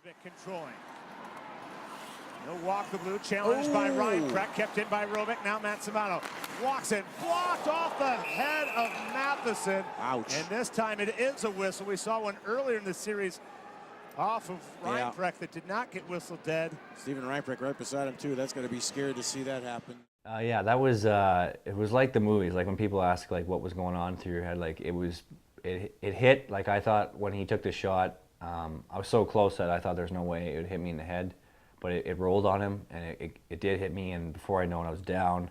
bit controlling. No walk the blue, challenged by Ryan Preck, kept in by Robic. Now Matheson walks in, blocked off the head of Matheson. Ouch. And this time it is a whistle. We saw one earlier in the series off of Ryan Preck that did not get whistled dead. Stephen Reinprecht right beside him too. That's going to be scary to see that happen. Yeah, that was it was like the movies. Like when people ask like what was going on through your head, like it hit. Like I thought when he took the shot, I was so close that I thought there's no way it would hit me in the head, but it rolled on him and it did hit me, and before I know it I was down.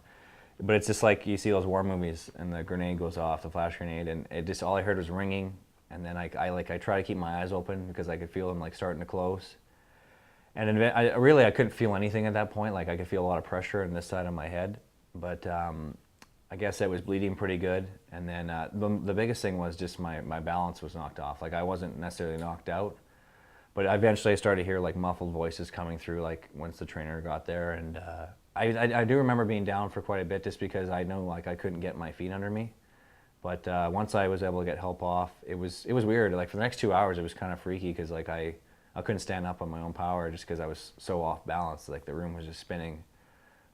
But it's just like you see those war movies and the grenade goes off, the flash grenade, and it just all I heard was ringing, and then I try to keep my eyes open because I could feel them like starting to close. And I couldn't feel anything at that point. Like I could feel a lot of pressure on this side of my head, but I guess it was bleeding pretty good. And then the biggest thing was just my balance was knocked off. Like I wasn't necessarily knocked out, but eventually I started to hear like muffled voices coming through like once the trainer got there. And I do remember being down for quite a bit just because I know like I couldn't get my feet under me. But once I was able to get help off, it was weird. Like for the next 2 hours it was kind of freaky because like I couldn't stand up on my own power just because I was so off balance. Like the room was just spinning.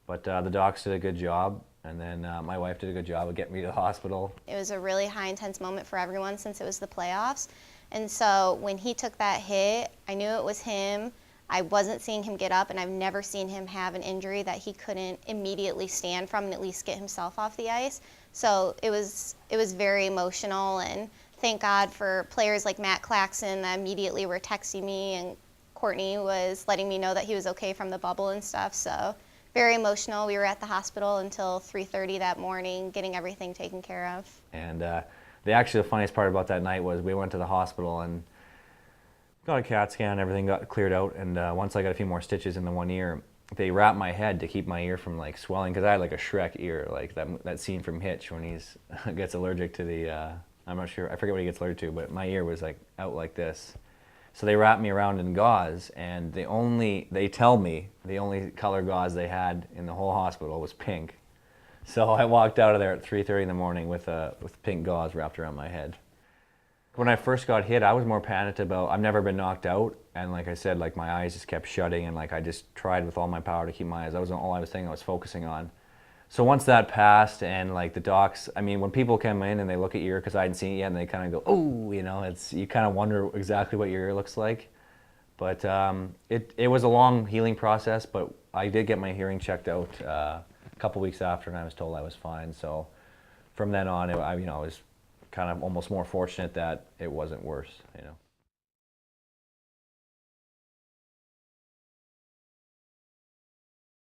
But the docs did a good job, and then my wife did a good job of getting me to the hospital. It was a really high intense moment for everyone since it was the playoffs. And so when he took that hit, I knew it was him. I wasn't seeing him get up, and I've never seen him have an injury that he couldn't immediately stand from and at least get himself off the ice. So it was very emotional, and thank God for players like Matt Claxton that immediately were texting me, and Courtney was letting me know that he was okay from the bubble and stuff. So very emotional. We were at the hospital until 3:30 that morning getting everything taken care of. And the funniest part about that night was we went to the hospital and got a CAT scan, everything got cleared out, and once I got a few more stitches in the one ear, they wrapped my head to keep my ear from like swelling, because I had like a Shrek ear, like that scene from Hitch when he's gets allergic to the, I'm not sure, I forget what he gets allergic to, but my ear was like out like this. So they wrapped me around in gauze, and they tell me the only color gauze they had in the whole hospital was pink. So I walked out of there at 3:30 in the morning with pink gauze wrapped around my head. When I first got hit, I was more panicked about, I've never been knocked out, and like I said, like my eyes just kept shutting, and like I just tried with all my power to keep my eyes, that was all I was thinking, I was focusing on. So once that passed, and like the docs, I mean, when people come in and they look at your ear, because I hadn't seen it yet, and they kind of go, oh, you know, you kind of wonder exactly what your ear looks like. But it was a long healing process, but I did get my hearing checked out a couple weeks after, and I was told I was fine. So from then on, I was kind of almost more fortunate that it wasn't worse, you know.